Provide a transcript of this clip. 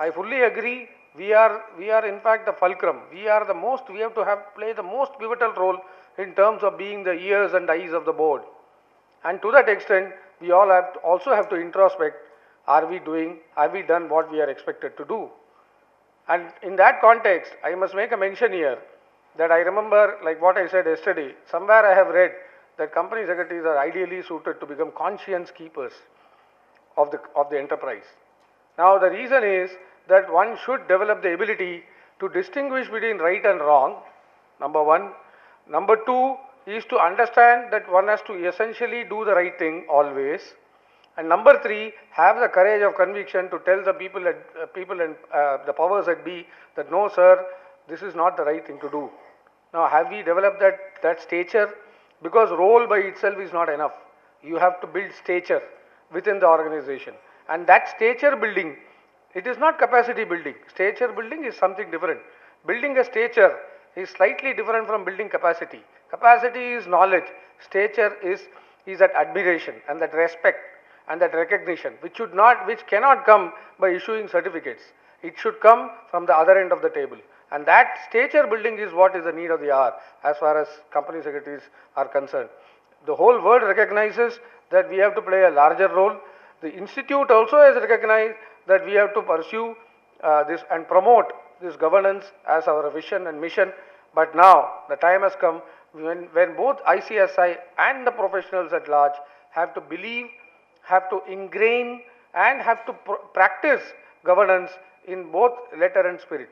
I fully agree. We are in fact the fulcrum. We have to play the most pivotal role in terms of being the ears and eyes of the board. And to that extent, we all also have to introspect, have we done what we are expected to do? And in that context, I must make a mention here that I remember, like what I said yesterday, somewhere I have read that company secretaries are ideally suited to become conscience keepers of the enterprise. Now the reason is that one should develop the ability to distinguish between right and wrong, number one. Number two is to understand that one has to essentially do the right thing always. And number three, have the courage of conviction to tell the people and the powers that be that no, sir, this is not the right thing to do. Now, have we developed that stature? Because role by itself is not enough. You have to build stature within the organization, and that stature building, it is not capacity building. Stature building is something different. Building a stature is slightly different from building capacity. Capacity is knowledge. Stature is that admiration and that respect and that recognition, which cannot come by issuing certificates. It should come from the other end of the table. And that stature building is what is the need of the hour as far as company secretaries are concerned. The whole world recognizes that we have to play a larger role. The institute also has recognized that we have to pursue this and promote this governance as our vision and mission. But now the time has come when both ICSI and the professionals at large have to believe, have to ingrain, and have to practice governance in both letter and spirit.